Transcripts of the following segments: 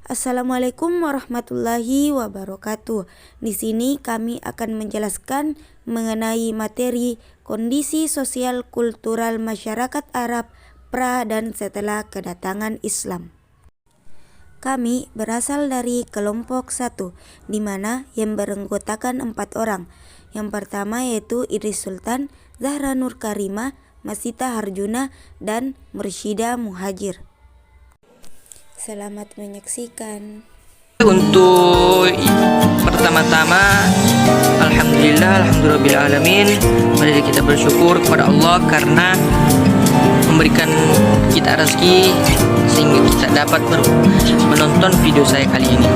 Assalamualaikum warahmatullahi wabarakatuh. Di sini kami akan menjelaskan mengenai materi kondisi sosial kultural masyarakat Arab pra dan setelah kedatangan Islam. Kami berasal dari kelompok 1, di mana yang beranggotakan 4 orang. Yang pertama yaitu Idris Sultan, Zahra Nur Karimah, Masita Harjuna, dan Mursyidah Muhajir. Selamat menyaksikan. Untuk pertama-tama, alhamdulillahirabbil. Mari kita bersyukur kepada Allah karena memberikan kita rezeki sehingga kita dapat menonton video saya kali ini.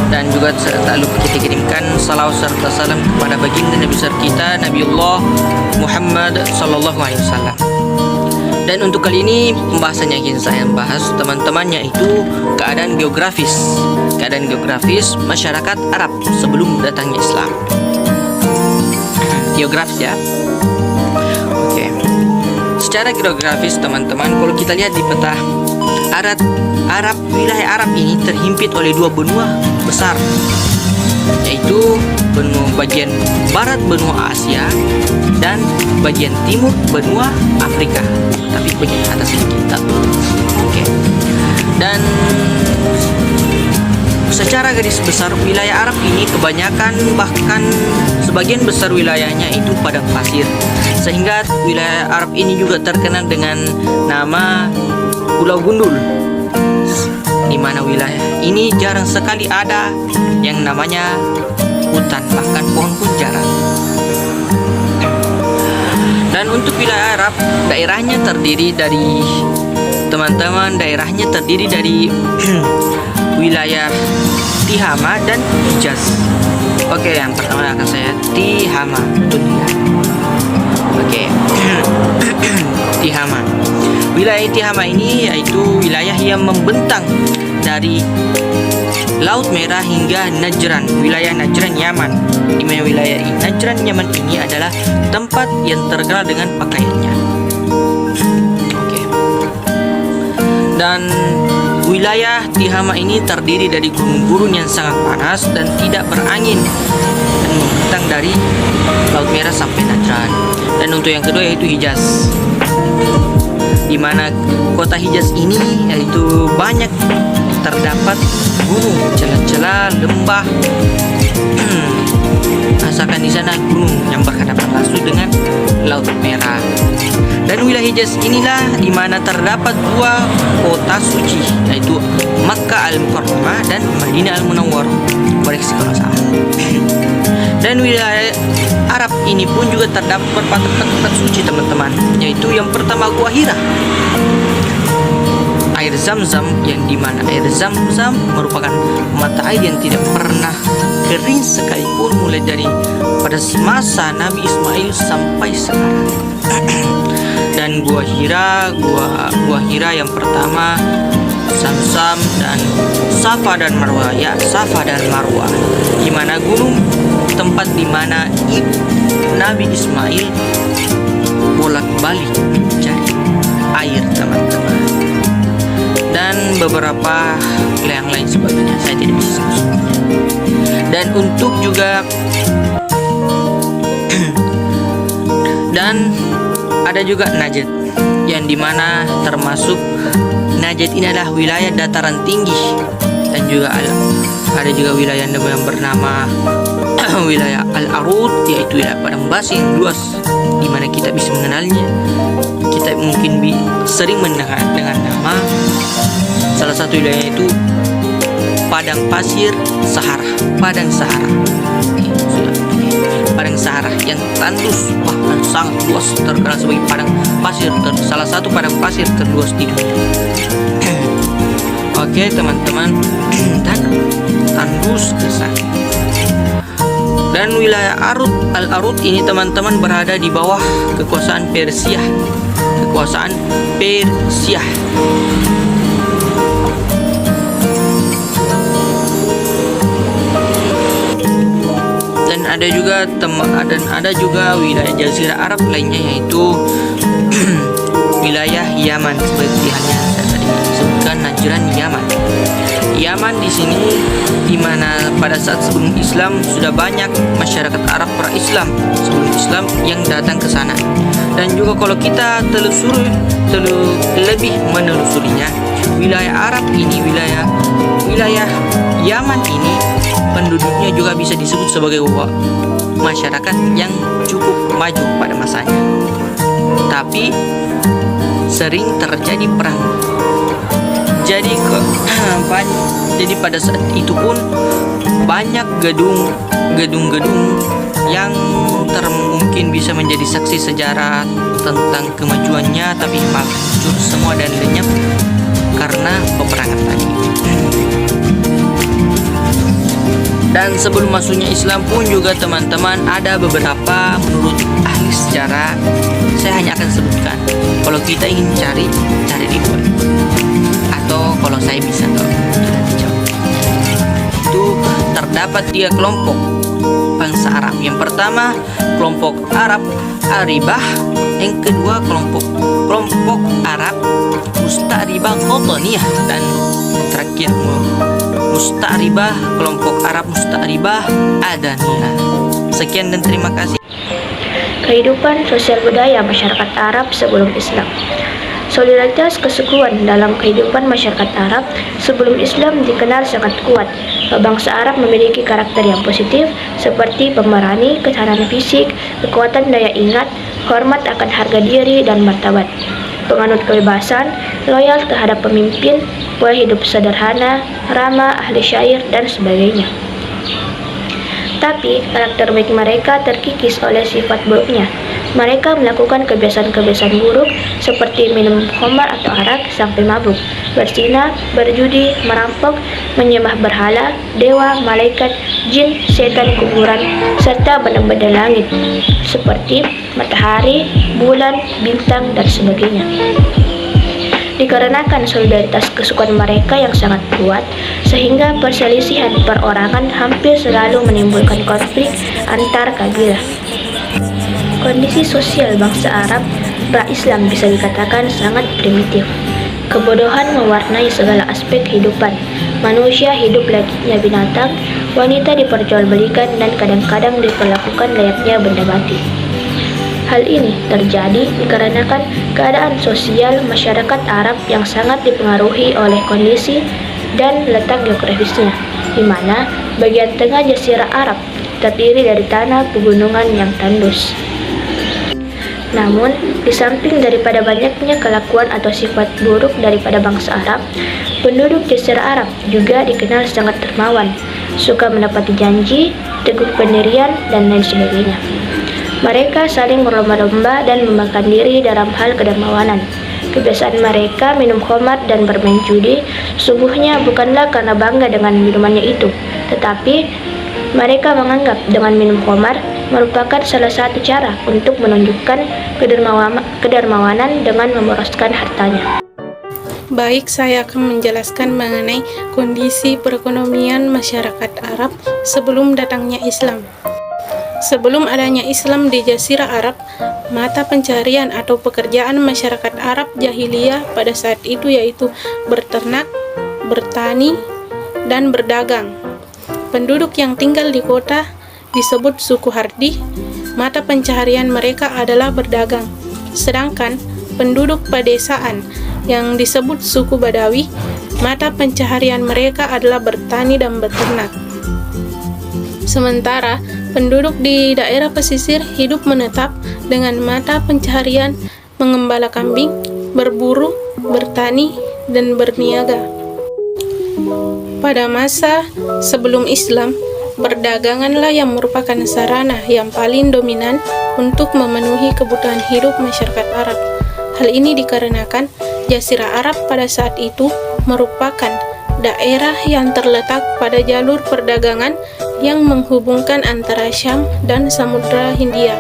Dan juga tak lupa kita kirimkan salawat serta salam kepada baginda Nabi besar kita, Nabiullah Muhammad sallallahu alaihi wasallam. Dan untuk kali ini pembahasan yang ingin saya bahas teman-teman yaitu keadaan geografis masyarakat Arab sebelum datangnya Islam. Geografis ya. Oke. Secara geografis teman-teman, kalau kita lihat di peta wilayah Arab ini terhimpit oleh 2 benua besar, yaitu benua bagian barat benua Asia dan bagian timur benua Afrika, tapi bagian atas sedikit. Oke. Dan secara garis besar wilayah Arab ini kebanyakan bahkan sebagian besar wilayahnya itu padang pasir, sehingga wilayah Arab ini juga terkenal dengan nama Pulau Gundul, di mana wilayah ini jarang sekali ada yang namanya hutan, bahkan pohon pun jarang. Dan untuk wilayah Arab, daerahnya terdiri dari wilayah Tihama dan Hijaz. Oke, yang pertama akan saya Tihama dunia. Oke. Tihama. Wilayah Tihama ini yaitu wilayah yang membentang dari Laut Merah hingga Najran, wilayah Najran Yaman. Di mana wilayah Najran Yaman ini adalah tempat yang terkenal dengan pakaiannya. Oke. Dan wilayah Tihama ini terdiri dari gunung-gunung yang sangat panas dan tidak berangin, dan membentang dari Laut Merah sampai Najran. Dan untuk yang kedua yaitu Hijaz, di mana kota Hijaz ini yaitu banyak terdapat gunung, celah-celah, lembah. Asalkan di sana gunung yang berhadapan langsung dengan Laut Merah. Dan wilayah Hijaz inilah di mana terdapat 2 kota suci, yaitu Makkah Al-Mukarramah dan Madinah Al-Munawwarah. Koreksi kalau salah. Dan wilayah Arab ini pun juga terdapat beberapa tempat suci teman-teman, yaitu yang pertama Gua Hira, air Zam-Zam, yang dimana air Zam-Zam merupakan mata air yang tidak pernah kering sekalipun, mulai dari pada masa Nabi Ismail sampai sekarang. Dan Gua Hira yang pertama Zam-Zam dan Safa dan Marwah, ya Safa dan Marwah, di mana gunung tempat di mana Nabi Ismail bolak-balik mencari air teman-teman. Dan beberapa yang lain sebagainya, saya tidak bisa sebut. Dan untuk juga dan ada juga Najd, yang dimana termasuk Najd ini adalah wilayah dataran tinggi, dan juga ada juga wilayah yang bernama wilayah Al-Arud, yaitu wilayah padang pasir luas, di mana kita bisa mengenalnya. Kita mungkin sering mendengar dengan nama salah satu wilayah itu padang pasir Sahara, padang Sahara. Padang Sahara yang tandus bahkan sangat luas, terkenal sebagai padang pasir salah satu padang pasir terluas di dunia. Oke teman-teman, dan tandus ke sana. Dan wilayah Al-Arud ini teman-teman berada di bawah kekuasaan Persia. Dan ada juga wilayah Jazirah Arab lainnya, yaitu wilayah Yaman, seperti halnya saya tadi sebutkan Najran Yaman. Yaman di sini, di mana pada saat sebelum Islam sudah banyak masyarakat Arab pra-Islam sebelum Islam yang datang ke sana. Dan juga kalau kita lebih menelusurinya, wilayah Arab ini, wilayah Yaman ini, penduduknya juga bisa disebut sebagai masyarakat yang cukup maju pada masanya. Tapi sering terjadi perang. Jadi pada saat itu pun banyak gedung-gedung yang mungkin bisa menjadi saksi sejarah tentang kemajuannya, tapi hancur semua dan lenyap karena peperangan tadi. Dan sebelum masuknya Islam pun juga teman-teman, ada beberapa menurut ahli sejarah, saya hanya akan sebutkan. Kalau kita ingin cari di web, atau kalau saya bisa itu terdapat 3 kelompok bangsa Arab. Yang pertama kelompok Arab Aribah, yang kedua kelompok Arab Musta'ribah Qataniyah, dan terakhir kelompok Arab Musta'ribah Adaniyah. Sekian dan terima kasih. Kehidupan sosial budaya masyarakat Arab sebelum Islam. Solidaritas kesukuan dalam kehidupan masyarakat Arab sebelum Islam dikenal sangat kuat. Bangsa Arab memiliki karakter yang positif seperti pemberani, ketahanan fisik, kekuatan daya ingat, hormat akan harga diri dan martabat, penganut kebebasan, loyal terhadap pemimpin, pola hidup sederhana, ramah, ahli syair, dan sebagainya. Tapi karakter baik mereka terkikis oleh sifat buruknya. Mereka melakukan kebiasaan-kebiasaan buruk seperti minum khamar atau arak sampai mabuk, berzina, berjudi, merampok, menyembah berhala, dewa, malaikat, jin, setan, kuburan, serta benda-benda langit seperti matahari, bulan, bintang, dan sebagainya. Dikarenakan solidaritas kesukuan mereka yang sangat kuat, sehingga perselisihan perorangan hampir selalu menimbulkan konflik antar kabilah. Kondisi sosial bangsa Arab pra-Islam bisa dikatakan sangat primitif. Kebodohan mewarnai segala aspek kehidupan. Manusia hidup layaknya binatang, wanita diperjualbelikan dan kadang-kadang diperlakukan layaknya benda mati. Hal ini terjadi dikarenakan keadaan sosial masyarakat Arab yang sangat dipengaruhi oleh kondisi dan letak geografisnya, di mana bagian tengah Jazirah Arab terdiri dari tanah pegunungan yang tandus. Namun, di samping daripada banyaknya kelakuan atau sifat buruk daripada bangsa Arab, penduduk Jazirah Arab juga dikenal sangat dermawan, suka menepati janji, teguh pendirian, dan lain sebagainya. Mereka saling berlomba-lomba dan memakan diri dalam hal kedermawanan. Kebiasaan mereka minum khamar dan bermain judi sesungguhnya bukanlah karena bangga dengan minumannya itu, tetapi mereka menganggap dengan minum khamar merupakan salah satu cara untuk menunjukkan kedermawanan dengan memboroskan hartanya. Baik, saya akan menjelaskan mengenai kondisi perekonomian masyarakat Arab sebelum datangnya Islam. Sebelum adanya Islam di Jazirah Arab, mata pencarian atau pekerjaan masyarakat Arab jahiliyah pada saat itu yaitu berternak, bertani, dan berdagang. Penduduk yang tinggal di kota disebut suku Hardi, mata pencaharian mereka adalah berdagang. Sedangkan penduduk pedesaan yang disebut suku Badawi, mata pencaharian mereka adalah bertani dan beternak. Sementara penduduk di daerah pesisir hidup menetap dengan mata pencaharian mengembala kambing, berburu, bertani, dan berniaga. Pada masa sebelum Islam, perdaganganlah yang merupakan sarana yang paling dominan untuk memenuhi kebutuhan hidup masyarakat Arab. Hal ini dikarenakan Jazirah Arab pada saat itu merupakan daerah yang terletak pada jalur perdagangan yang menghubungkan antara Syam dan Samudra Hindia.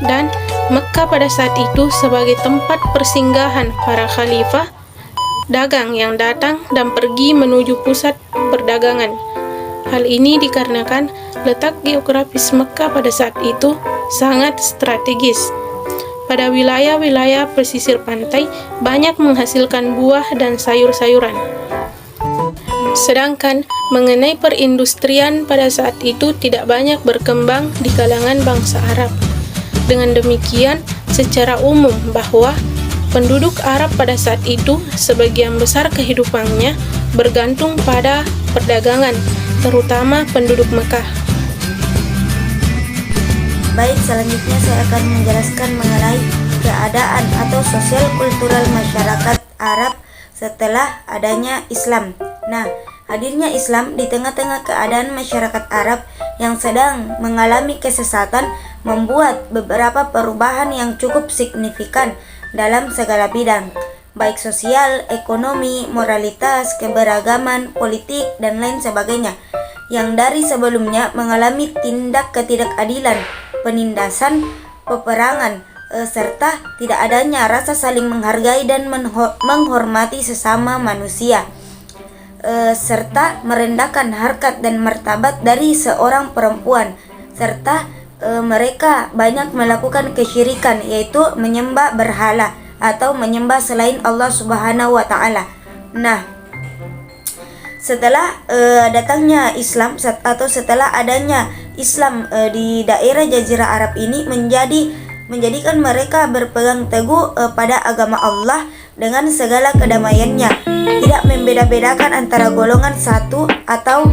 Dan Mekkah pada saat itu sebagai tempat persinggahan para khalifah dagang yang datang dan pergi menuju pusat perdagangan. Hal ini dikarenakan letak geografis Mekkah pada saat itu sangat strategis. Pada wilayah-wilayah pesisir pantai banyak menghasilkan buah dan sayur-sayuran. Sedangkan mengenai perindustrian pada saat itu tidak banyak berkembang di kalangan bangsa Arab. Dengan demikian, secara umum bahwa penduduk Arab pada saat itu sebagian besar kehidupannya bergantung pada perdagangan, terutama penduduk Mekah. Baik, selanjutnya saya akan menjelaskan mengenai keadaan atau sosial kultural masyarakat Arab setelah adanya Islam. Nah, hadirnya Islam di tengah-tengah keadaan masyarakat Arab yang sedang mengalami kesesatan membuat beberapa perubahan yang cukup signifikan dalam segala bidang, baik sosial, ekonomi, moralitas, keberagaman, politik, dan lain sebagainya, yang dari sebelumnya mengalami tindak ketidakadilan, penindasan, peperangan, serta tidak adanya rasa saling menghargai dan menghormati sesama manusia, serta merendahkan harkat dan martabat dari seorang perempuan, serta mereka banyak melakukan kesyirikan, yaitu menyembah berhala atau menyembah selain Allah Subhanahu wa Ta'ala. Nah, setelah datangnya Islam atau setelah adanya Islam di daerah Jazirah Arab ini menjadikan mereka berpegang teguh pada agama Allah dengan segala kedamaiannya, tidak membeda-bedakan antara golongan satu atau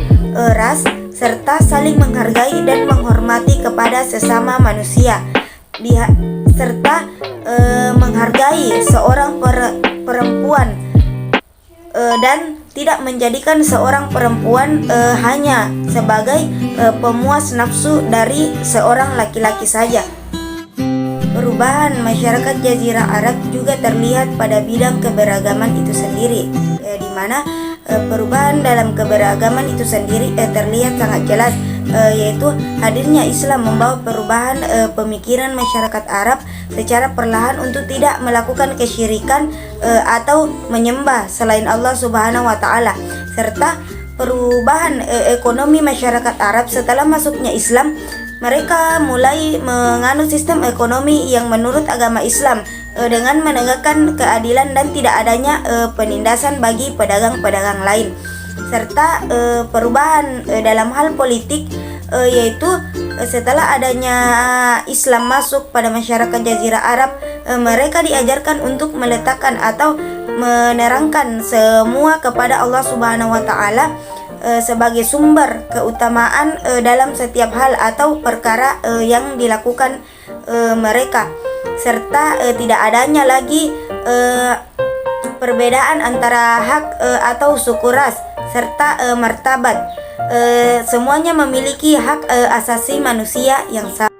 ras, serta saling menghargai dan menghormati kepada sesama manusia, serta menghargai seorang perempuan dan tidak menjadikan seorang perempuan hanya sebagai pemuas nafsu dari seorang laki-laki saja. Perubahan masyarakat Jazirah Arab juga terlihat pada bidang keberagaman itu sendiri, di mana perubahan dalam keberagaman itu sendiri terlihat sangat jelas, yaitu hadirnya Islam membawa perubahan pemikiran masyarakat Arab secara perlahan untuk tidak melakukan kesyirikan atau menyembah selain Allah Subhanahu wa Ta'ala, serta perubahan ekonomi masyarakat Arab setelah masuknya Islam. Mereka mulai menganut sistem ekonomi yang menurut agama Islam dengan menegakkan keadilan dan tidak adanya penindasan bagi pedagang-pedagang lain, serta perubahan dalam hal politik, yaitu setelah adanya Islam masuk pada masyarakat Jazirah Arab, mereka diajarkan untuk meletakkan atau menerangkan semua kepada Allah Subhanahu wa Ta'ala sebagai sumber keutamaan dalam setiap hal atau perkara yang dilakukan mereka, serta tidak adanya lagi perbedaan antara hak atau suku ras serta martabat. Semuanya memiliki hak asasi manusia yang sama.